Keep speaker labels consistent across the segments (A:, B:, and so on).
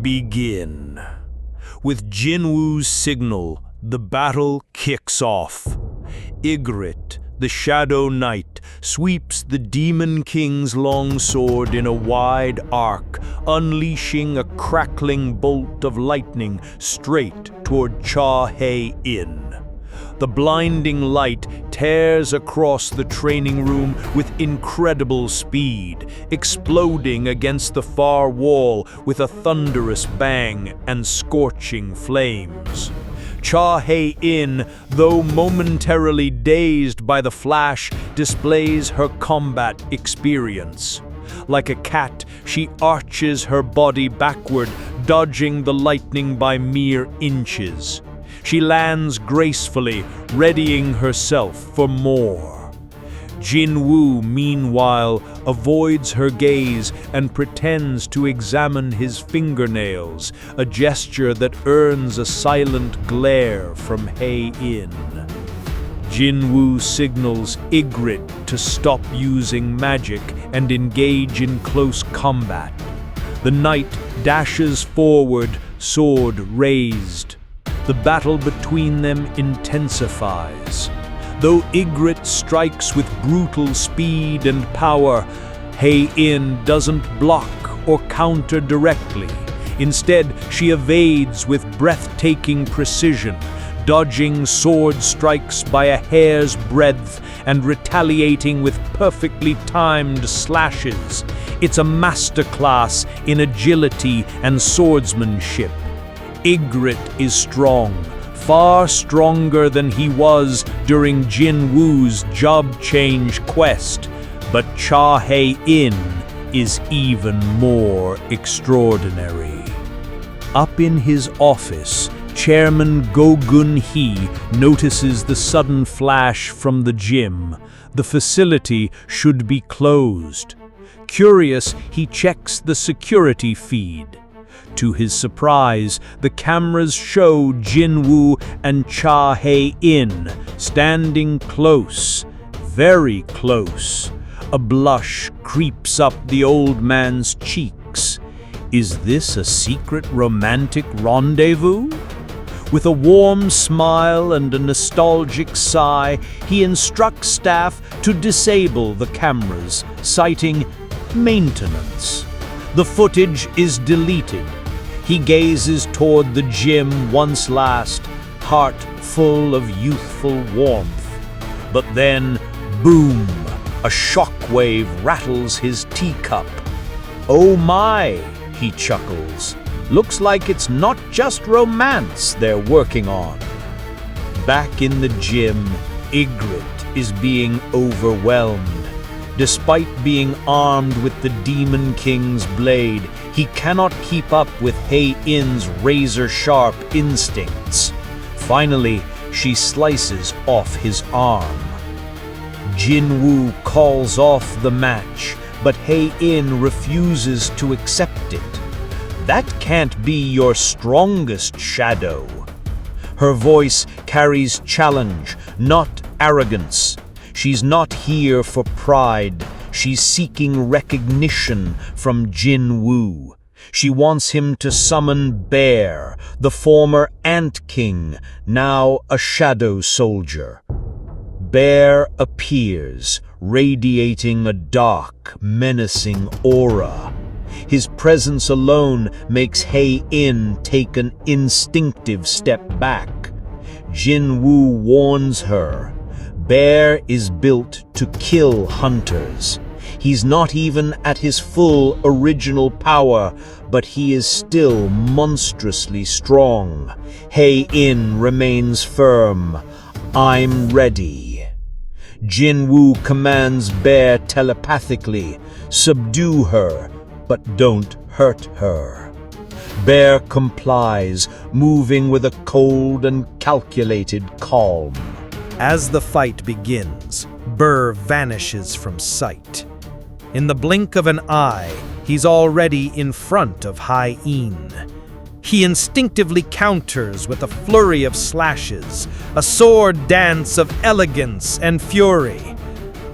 A: begin. With Jinwoo's signal, the battle kicks off. Ygritte, the Shadow Knight, sweeps the Demon King's longsword in a wide arc, unleashing a crackling bolt of lightning straight toward Cha-Hae-in. The blinding light tears across the training room with incredible speed, exploding against the far wall with a thunderous bang and scorching flames. Cha-Hae-in, though momentarily dazed by the flash, displays her combat experience. Like a cat, she arches her body backward, dodging the lightning by mere inches. She lands gracefully, readying herself for more. Jinwoo, meanwhile, avoids her gaze and pretends to examine his fingernails, a gesture that earns a silent glare from Hae-in. Jinwoo signals Ygritte to stop using magic and engage in close combat. The knight dashes forward, sword raised. The battle between them intensifies. Though Ygritte strikes with brutal speed and power, Hae-in doesn't block or counter directly. Instead, she evades with breathtaking precision, dodging sword strikes by a hair's breadth and retaliating with perfectly timed slashes. It's a masterclass in agility and swordsmanship. Ygritte is strong, far stronger than he was during Jinwoo's job change quest, but Cha-Hae-in is even more extraordinary. Up in his office, Chairman Go Gun-hee notices the sudden flash from the gym. The facility should be closed. Curious, he checks the security feed. To his surprise, the cameras show Jinwoo and Cha-Hae-in standing close, very close. A blush creeps up the old man's cheeks. Is this a secret romantic rendezvous? With a warm smile and a nostalgic sigh, he instructs staff to disable the cameras, citing maintenance. The footage is deleted. He gazes toward the gym once last, heart full of youthful warmth. But then, boom, a shockwave rattles his teacup. Oh my, he chuckles. Looks like it's not just romance they're working on. Back in the gym, Ygritte is being overwhelmed. Despite being armed with the Demon King's blade, he cannot keep up with Hae-in's razor-sharp instincts. Finally, she slices off his arm. Jinwoo calls off the match, but Hae-in refuses to accept it. That can't be your strongest shadow. Her voice carries challenge, not arrogance. She's not here for pride. She's seeking recognition from Jinwoo. She wants him to summon Bear, the former Ant King, now a shadow soldier. Bear appears, radiating a dark, menacing aura. His presence alone makes Hae-in take an instinctive step back. Jinwoo warns her. Bear is built to kill hunters. He's not even at his full original power, but he is still monstrously strong. Hae-in remains firm. I'm ready. Jinwoo commands Bear telepathically, subdue her, but don't hurt her. Bear complies, moving with a cold and calculated calm.
B: As the fight begins, Burr vanishes from sight. In the blink of an eye, he's already in front of Hae-in. He instinctively counters with a flurry of slashes, a sword dance of elegance and fury.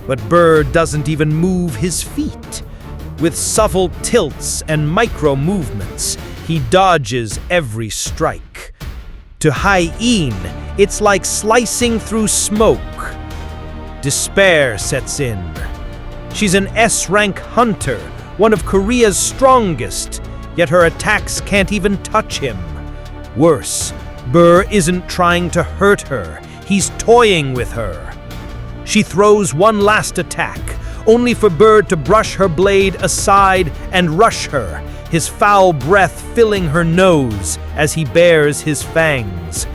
B: But Burr doesn't even move his feet. With subtle tilts and micro movements, He dodges every strike. To Hye-in, it's like slicing through smoke. Despair sets in. She's an S-rank hunter, one of Korea's strongest, yet her attacks can't even touch him. Worse, Burr isn't trying to hurt her, he's toying with her. She throws one last attack, only for Burr to brush her blade aside and rush her, his foul breath filling her nose as he bares his fangs.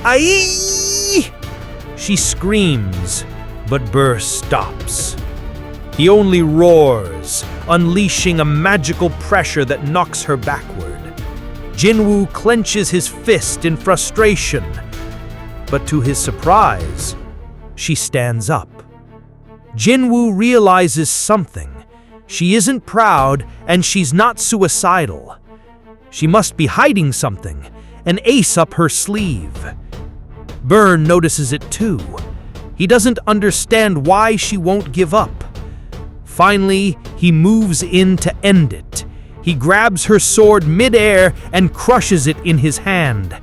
B: Aye! She screams, but Burr stops. He only roars, unleashing a magical pressure that knocks her backward. Jinwoo clenches his fist in frustration, but to his surprise, she stands up. Jinwoo realizes something. She isn't proud, and she's not suicidal. She must be hiding something, an ace up her sleeve. Burr notices it too. He doesn't understand why she won't give up. Finally, he moves in to end it. He grabs her sword mid-air and crushes it in his hand.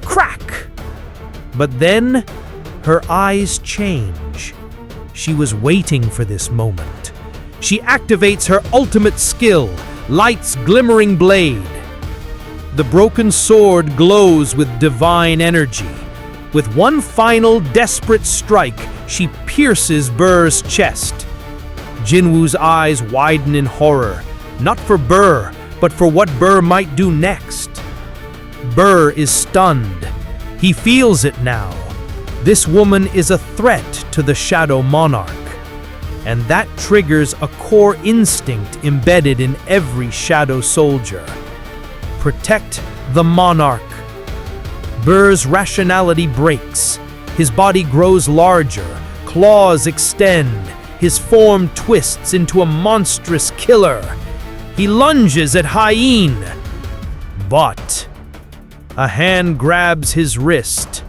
B: Crack! But then, her eyes change. She was waiting for this moment. She activates her ultimate skill, Light's glimmering blade. The broken sword glows with divine energy. With one final desperate strike, she pierces Burr's chest. Jinwoo's eyes widen in horror, not for Burr, but for what Burr might do next. Burr is stunned. He feels it now. This woman is a threat to the Shadow Monarch, and that triggers a core instinct embedded in every Shadow soldier. Protect the Monarch. Burr's rationality breaks. His body grows larger, claws extend, his form twists into a monstrous killer. He lunges at Hye-in, but a hand grabs his wrist.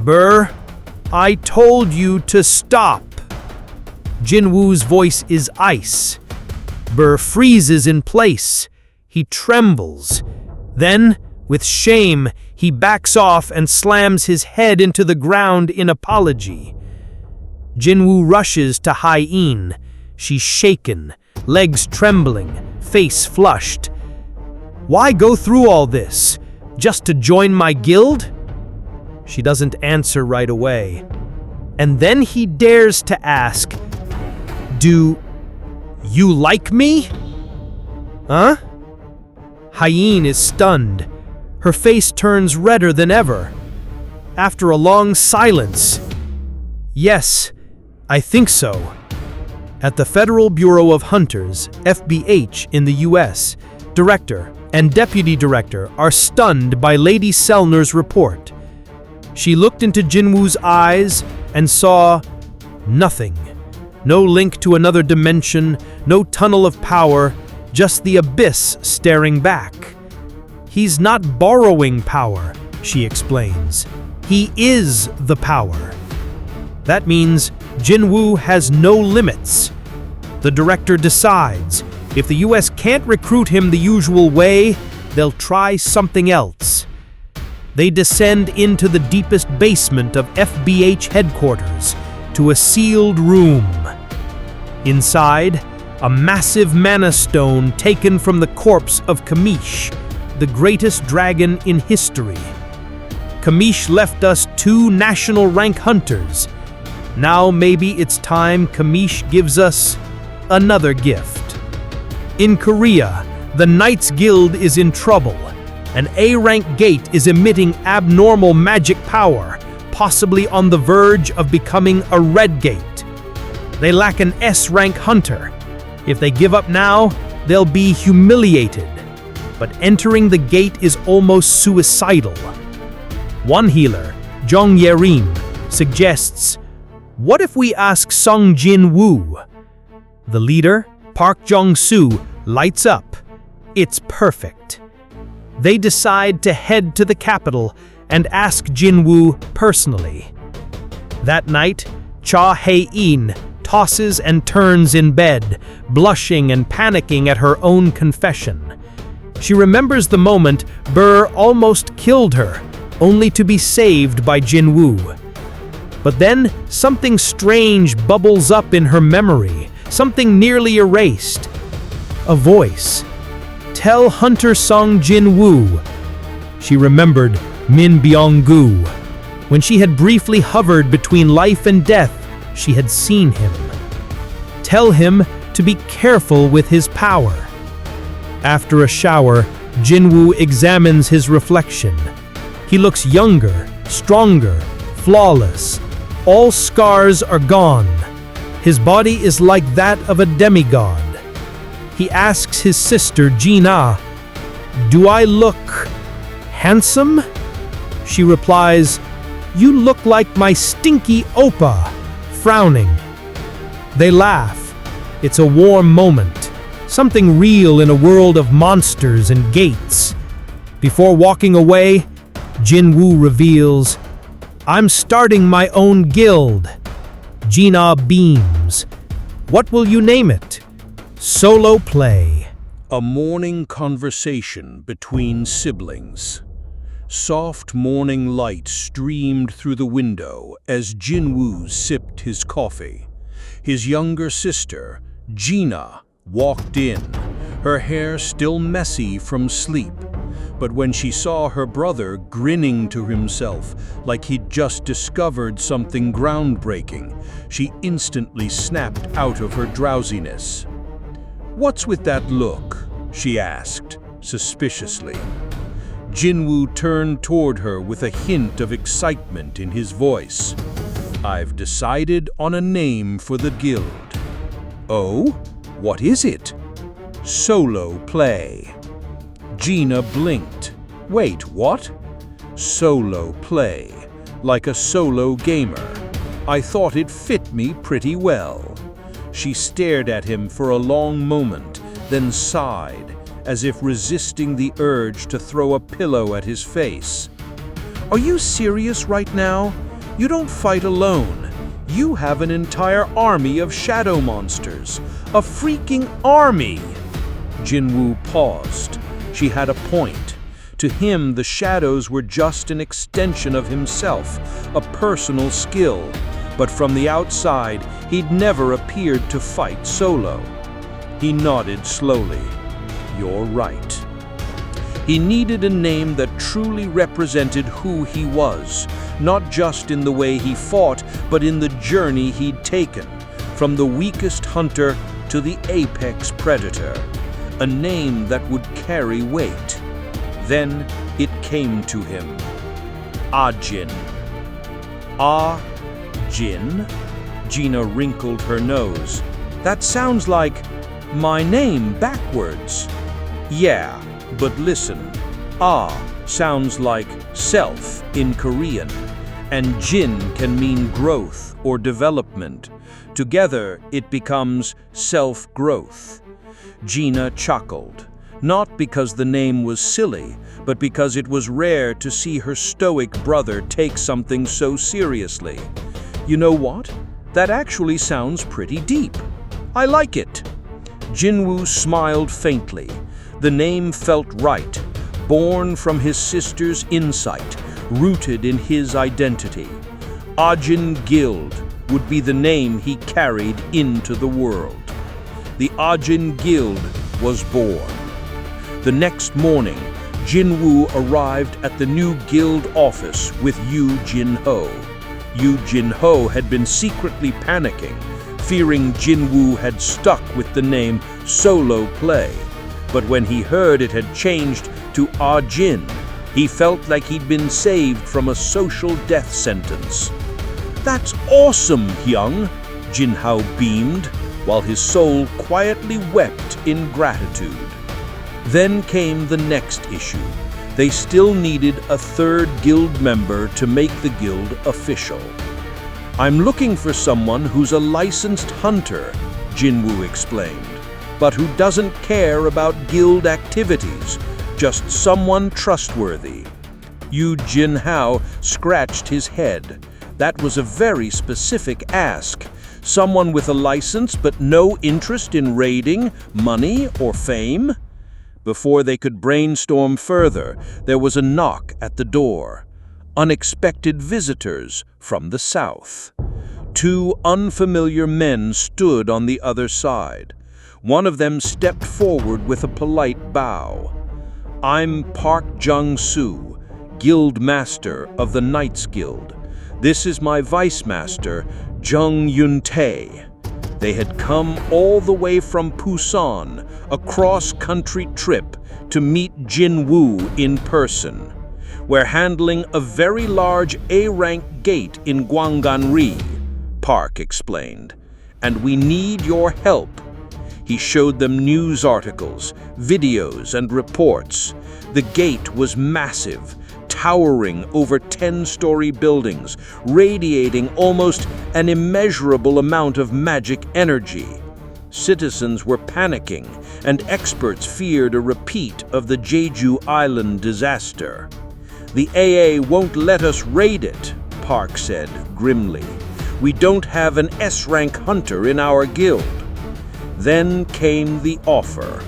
B: Burr, I told you to stop. Jinwoo's voice is ice. Burr freezes in place. He trembles. Then, with shame, he backs off and slams his head into the ground in apology. Jinwoo rushes to Hye-in. She's shaken, legs trembling, face flushed. Why go through all this? Just to join my guild? She doesn't answer right away. And then he dares to ask, Do you like me? Huh? Hye-in is stunned. Her face turns redder than ever. After a long silence, yes, I think so. At the Federal Bureau of Hunters, FBH in the US, Director and Deputy Director are stunned by Lady Selner's report. She looked into Jinwoo's eyes and saw nothing. No link to another dimension, no tunnel of power, just the abyss staring back. He's not borrowing power, she explains. He is the power. That means Jinwoo has no limits. The director decides, if the US can't recruit him the usual way, they'll try something else. They descend into the deepest basement of FBH headquarters, to a sealed room. Inside, a massive mana stone taken from the corpse of Kamish, the greatest dragon in history. Kamish left us 2 national rank hunters. Now maybe it's time Kamish gives us another gift. In Korea, the Knights Guild is in trouble. An A-rank gate is emitting abnormal magic power, possibly on the verge of becoming a red gate. They lack an S-rank hunter. If they give up now, they'll be humiliated. But entering the gate is almost suicidal. One healer, Jong Yerim, suggests, what if we ask Sung Jinwoo? The leader, Park Jong-soo, lights up. It's perfect. They decide to head to the capital and ask Jinwoo personally. That night, Cha Hae-in tosses and turns in bed, blushing and panicking at her own confession. She remembers the moment Burr almost killed her, only to be saved by Jinwoo. But then, something strange bubbles up in her memory, something nearly erased. A voice. Tell Hunter Sung Jinwoo. She remembered Min Byung-gu. When she had briefly hovered between life and death, she had seen him. Tell him to be careful with his power. After a shower, Jinwoo examines his reflection. He looks younger, stronger, flawless. All scars are gone. His body is like that of a demigod. He asks his sister, Jina, "Do I look handsome?" She replies, "You look like my stinky oppa," frowning. They laugh. It's a warm moment, something real in a world of monsters and gates. Before walking away, Jinwoo reveals, "I'm starting my own guild." Jina beams. "What will you name it?" "Solo play."
A: A morning conversation between siblings. Soft morning light streamed through the window as Jinwoo sipped his coffee. His younger sister, Gina, walked in, her hair still messy from sleep. But when she saw her brother grinning to himself like he'd just discovered something groundbreaking, she instantly snapped out of her drowsiness. "What's with that look?" she asked, suspiciously. Jinwoo turned toward her with a hint of excitement in his voice. "I've decided on a name for the guild." "Oh? What is it?" "Solo play." Gina blinked. "Wait, what?" "Solo play, like a solo gamer. I thought it fit me pretty well." She stared at him for a long moment, then sighed, as if resisting the urge to throw a pillow at his face. "Are you serious right now? You don't fight alone. You have an entire army of shadow monsters. A freaking army!" Jinwoo paused. She had a point. To him, the shadows were just an extension of himself, a personal skill. But from the outside, he'd never appeared to fight solo. He nodded slowly. "You're right." He needed a name that truly represented who he was, not just in the way he fought, but in the journey he'd taken, from the weakest hunter to the apex predator. A name that would carry weight. Then it came to him. Ajin. Jin? Gina wrinkled her nose. "That sounds like my name backwards." "Yeah, but listen. Sounds like self in Korean, and Jin can mean growth or development. Together, it becomes self-growth." Gina chuckled, not because the name was silly, but because it was rare to see her stoic brother take something so seriously. "You know what? That actually sounds pretty deep. I like it." Jinwoo smiled faintly. The name felt right, born from his sister's insight, rooted in his identity. Ajin Guild would be the name he carried into the world. The Ajin Guild was born. The next morning, Jinwoo arrived at the new guild office with Yu Jin-ho. Yu Jin-ho had been secretly panicking, fearing Jinwoo had stuck with the name Solo Play. But when he heard it had changed to Ajin, he felt like he'd been saved from a social death sentence. "That's awesome, Hyung!" Jin-ho beamed, while his soul quietly wept in gratitude. Then came the next issue. They still needed a third guild member to make the guild official. "I'm looking for someone who's a licensed hunter," Jinwoo explained, "but who doesn't care about guild activities, just someone trustworthy." Yu Jin-ho scratched his head. That was a very specific ask. Someone with a license but no interest in raiding, money, or fame? Before they could brainstorm further, there was a knock at the door. Unexpected visitors from the south. Two unfamiliar men stood on the other side. One of them stepped forward with a polite bow. "I'm Park Jung-soo, Guild Master of the Knights Guild. This is my Vice Master, Jung Yun-tae." They had come all the way from Busan, a cross-country trip, to meet Jinwoo in person. "We're handling a very large A-rank gate in Gwangan-ri," Park explained, "and we need your help." He showed them news articles, videos, and reports. The gate was massive, towering over 10-story buildings, radiating almost an immeasurable amount of magic energy. Citizens were panicking, and experts feared a repeat of the Jeju Island disaster. "The AA won't let us raid it," Park said grimly. "We don't have an S-rank hunter in our guild." Then came the offer.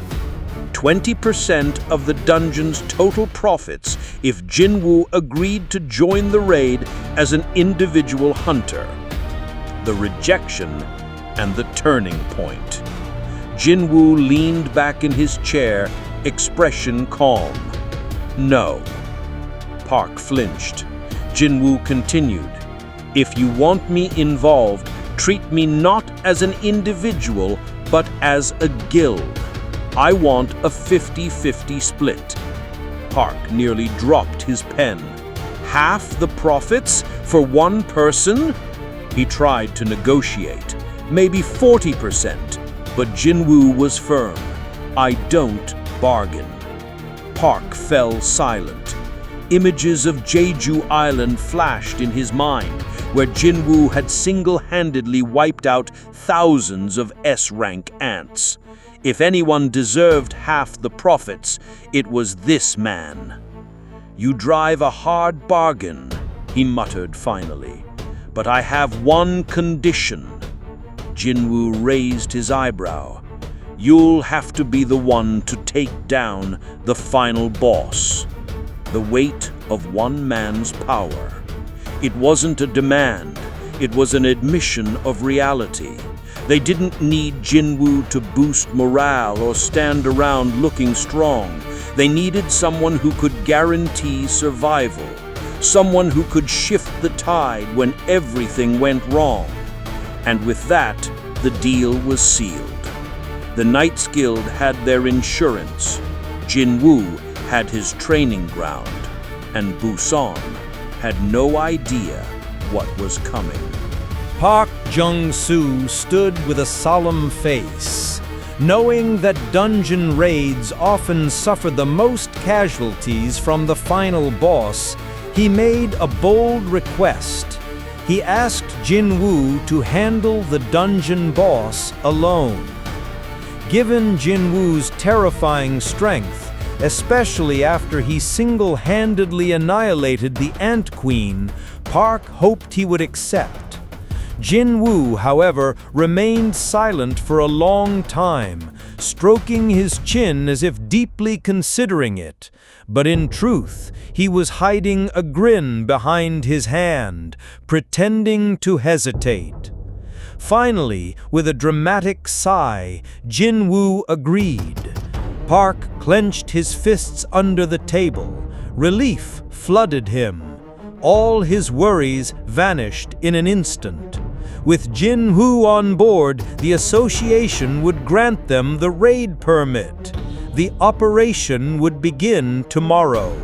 A: 20% of the dungeon's total profits if Jinwoo agreed to join the raid as an individual hunter. The rejection and the turning point. Jinwoo leaned back in his chair, expression calm. "No." Park flinched. Jinwoo continued, "If you want me involved, treat me not as an individual, but as a guild. I want a 50-50 split." Park nearly dropped his pen. Half the profits for one person? He tried to negotiate. Maybe 40%, but Jinwoo was firm. "I don't bargain." Park fell silent. Images of Jeju Island flashed in his mind, where Jinwoo had single-handedly wiped out thousands of S-rank ants. If anyone deserved half the profits, it was this man. "You drive a hard bargain," he muttered finally. "But I have one condition." Jinwoo raised his eyebrow. "You'll have to be the one to take down the final boss." The weight of one man's power. It wasn't a demand, it was an admission of reality. They didn't need Jinwoo to boost morale or stand around looking strong. They needed someone who could guarantee survival, someone who could shift the tide when everything went wrong. And with that, the deal was sealed. The Knights Guild had their insurance, Jinwoo had his training ground, and Busan had no idea what was coming.
B: Park Jung-soo stood with a solemn face. Knowing that dungeon raids often suffer the most casualties from the final boss, he made a bold request. He asked Jinwoo to handle the dungeon boss alone. Given Jinwoo's terrifying strength, especially after he single-handedly annihilated the Ant Queen, Park hoped he would accept. Jinwoo, however, remained silent for a long time, stroking his chin as if deeply considering it. But in truth, he was hiding a grin behind his hand, pretending to hesitate. Finally, with a dramatic sigh, Jinwoo agreed. Park clenched his fists under the table. Relief flooded him. All his worries vanished in an instant. With Jinwoo on board, the association would grant them the raid permit. The operation would begin tomorrow.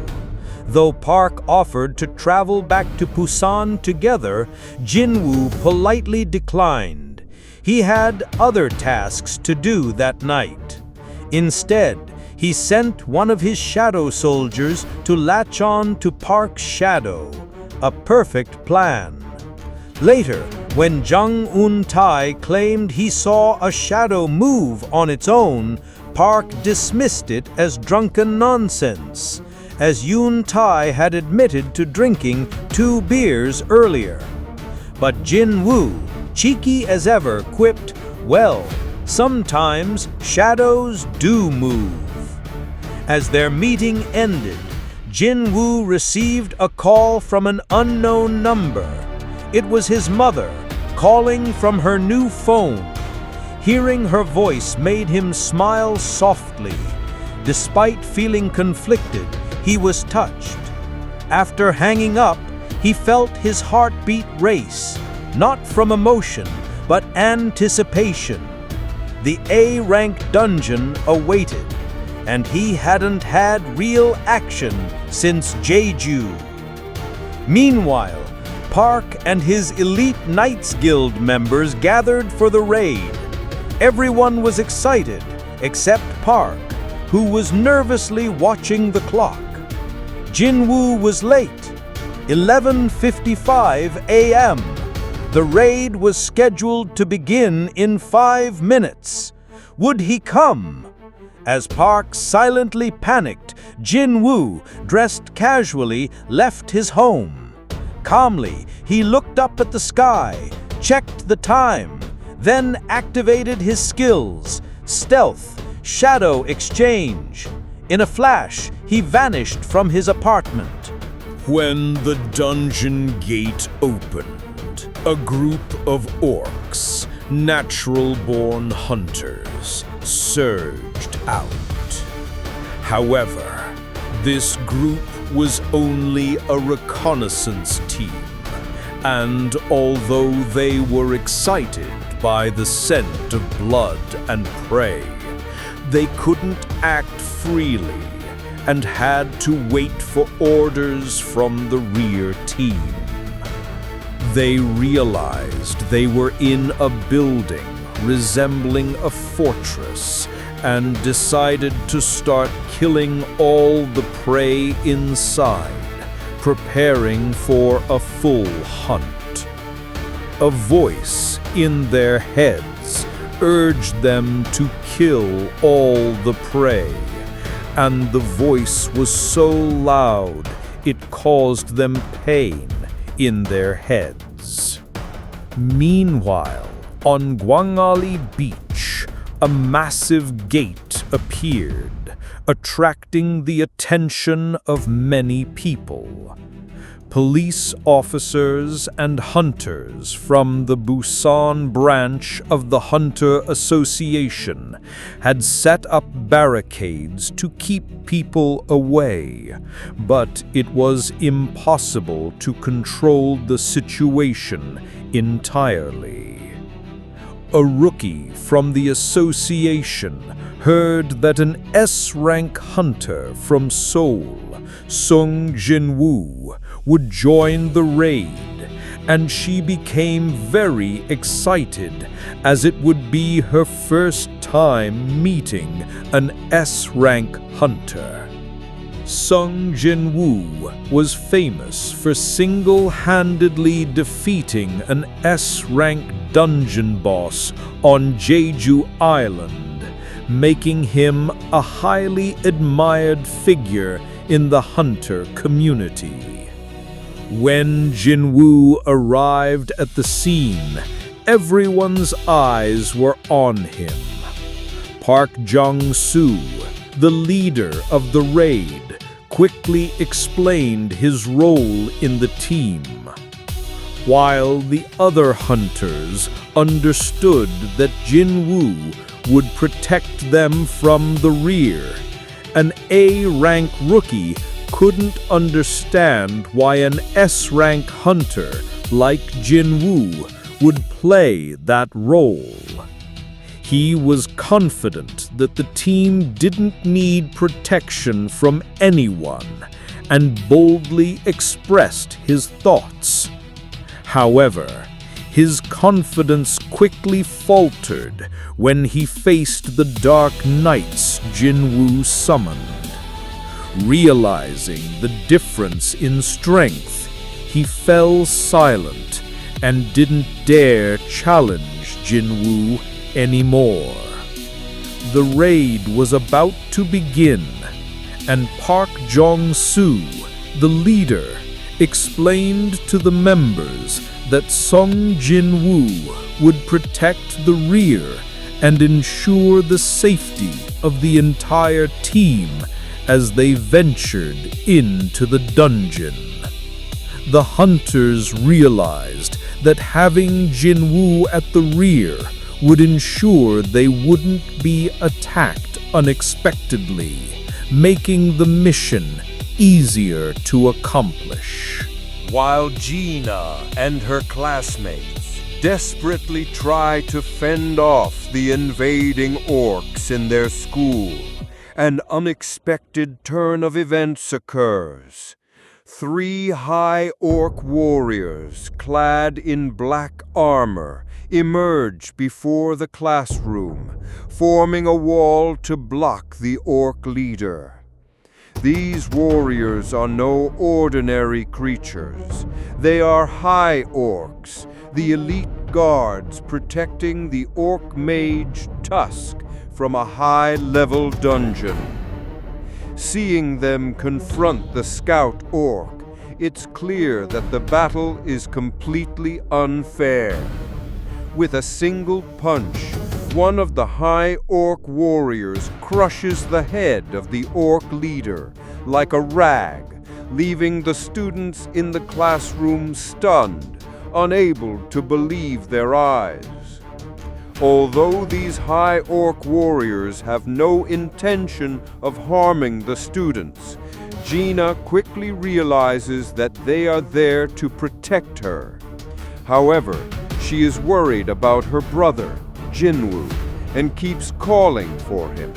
B: Though Park offered to travel back to Busan together, Jinwoo politely declined. He had other tasks to do that night. Instead, he sent one of his shadow soldiers to latch on to Park's shadow. A perfect plan. Later, when Jung Un-tae claimed he saw a shadow move on its own, Park dismissed it as drunken nonsense, as Yun-tae had admitted to drinking 2 beers earlier. But Jinwoo, cheeky as ever, quipped, "Well, sometimes shadows do move."
A: As their meeting ended, Jinwoo received a call from an unknown number. It was his mother, calling from her new phone. Hearing her voice made him smile softly. Despite feeling conflicted, he was touched. After hanging up, he felt his heartbeat race, not from emotion, but anticipation. The A-rank dungeon awaited, and he hadn't had real action since Jeju. Meanwhile, Park and his elite Knights Guild members gathered for the raid. Everyone was excited, except Park, who was nervously watching the clock. Jinwoo was late, 11:55 a.m. The raid was scheduled to begin in 5 minutes. Would he come? As Park silently panicked, Jinwoo, dressed casually, left his home. Calmly, he looked up at the sky, checked the time, then activated his skills: stealth, shadow exchange. In a flash, he vanished from his apartment.
C: When the dungeon gate opened, a group of orcs, natural-born hunters, surged out. However, this group was only a reconnaissance team, and although they were excited by the scent of blood and prey, they couldn't act freely and had to wait for orders from the rear team. They realized they were in a building resembling a fortress and decided to start killing all the prey inside, preparing for a full hunt. A voice in their heads urged them to kill all the prey, and the voice was so loud it caused them pain in their heads. Meanwhile, on Gwangali Beach, a massive gate appeared, attracting the attention of many people. Police officers and hunters from the Busan branch of the Hunter Association had set up barricades to keep people away, but it was impossible to control the situation entirely. A rookie from the association heard that an S-rank hunter from Seoul, Sung Jinwoo, would join the raid, and she became very excited as it would be her first time meeting an S-rank hunter. Sung Jinwoo was famous for single-handedly defeating an S-rank dungeon boss on Jeju Island, making him a highly admired figure in the hunter community. When Jinwoo arrived at the scene, everyone's eyes were on him. Park Jong-soo, the leader of the raid, quickly explained his role in the team. While the other hunters understood that Jinwoo would protect them from the rear, an A-rank rookie couldn't understand why an S-rank hunter like Jinwoo would play that role. He was confident that the team didn't need protection from anyone and boldly expressed his thoughts. However, his confidence quickly faltered when he faced the dark knights Jinwoo summoned. Realizing the difference in strength, he fell silent and didn't dare challenge Jinwoo anymore. The raid was about to begin, and Park Jong-soo, the leader, explained to the members that Sung Jinwoo would protect the rear and ensure the safety of the entire team as they ventured into the dungeon. The hunters realized that having Jinwoo at the rear would ensure they wouldn't be attacked unexpectedly, making the mission easier to accomplish.
D: While Gina and her classmates desperately try to fend off the invading orcs in their school, an unexpected turn of events occurs. 3 High Orc warriors, clad in black armor, emerge before the classroom, forming a wall to block the Orc leader. These warriors are no ordinary creatures. They are High Orcs, the elite guards protecting the Orc mage Tusk from a high-level dungeon. Seeing them confront the scout orc, it's clear that the battle is completely unfair. With a single punch, one of the High Orc warriors crushes the head of the orc leader like a rag, leaving the students in the classroom stunned, unable to believe their eyes. Although these High Orc warriors have no intention of harming the students, Gina quickly realizes that they are there to protect her. However, she is worried about her brother, Jinwoo, and keeps calling for him.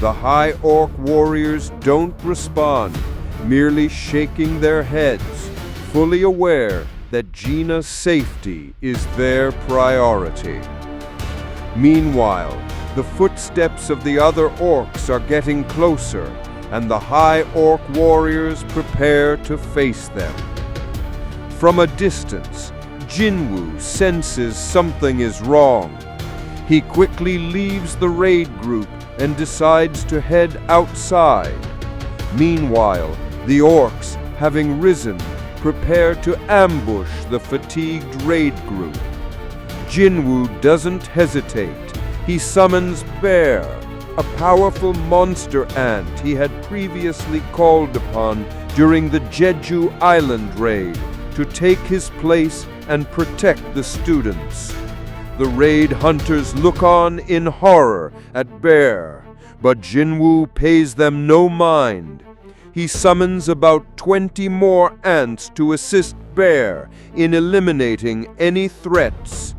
D: The High Orc warriors don't respond, merely shaking their heads, fully aware that Gina's safety is their priority. Meanwhile, the footsteps of the other orcs are getting closer, and the High Orc warriors prepare to face them. From a distance, Jinwoo senses something is wrong. He quickly leaves the raid group and decides to head outside. Meanwhile, the orcs, having risen, prepare to ambush the fatigued raid group. Jinwoo doesn't hesitate. He summons Bear, a powerful monster ant he had previously called upon during the Jeju Island raid to take his place and protect the students. The raid hunters look on in horror at Bear, but Jinwoo pays them no mind. He summons about 20 more ants to assist Bear in eliminating any threats.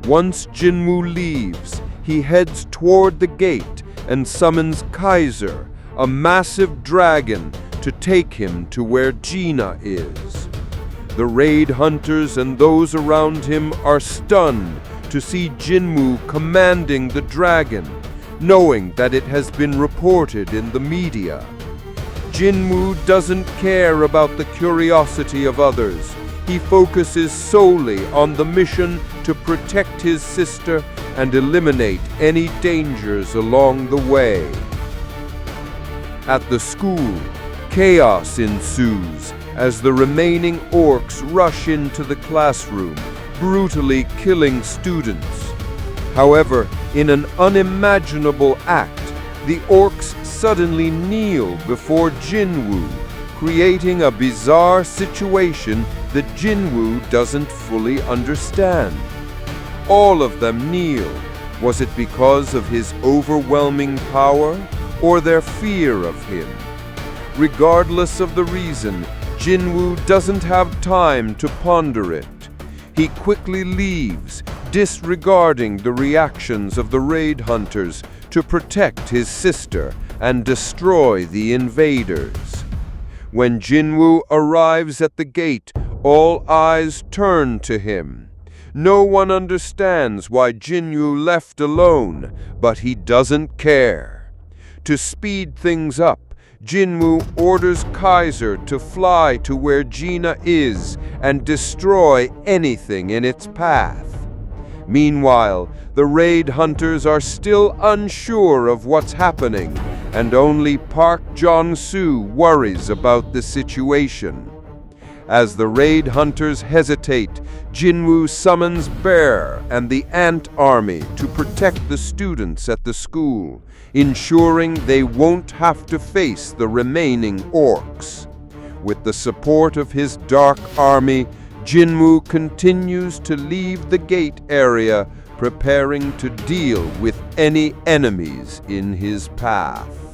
D: Once Jinwoo leaves, he heads toward the gate and summons Kaiser, a massive dragon, to take him to where Gina is. The raid hunters and those around him are stunned to see Jinwoo commanding the dragon, knowing that it has been reported in the media. Jinwoo doesn't care about the curiosity of others. He focuses solely on the mission to protect his sister and eliminate any dangers along the way. At the school, chaos ensues as the remaining orcs rush into the classroom, brutally killing students. However, in an unimaginable act, the orcs suddenly kneel before Jinwoo, creating a bizarre situation that Jinwoo doesn't fully understand. All of them kneel. Was it because of his overwhelming power or their fear of him? Regardless of the reason, Jinwoo doesn't have time to ponder it. He quickly leaves, disregarding the reactions of the raid hunters to protect his sister and destroy the invaders. When Jinwoo arrives at the gate, all eyes turn to him. No one understands why Jinwoo left alone, but he doesn't care. To speed things up, Jinwoo orders Kaiser to fly to where Gina is and destroy anything in its path. Meanwhile, the raid hunters are still unsure of what's happening, and only Park Jong-soo worries about the situation. As the raid hunters hesitate, Jinwoo summons Bear and the Ant Army to protect the students at the school, ensuring they won't have to face the remaining orcs. With the support of his dark army, Jinwoo continues to leave the gate area, preparing to deal with any enemies in his path.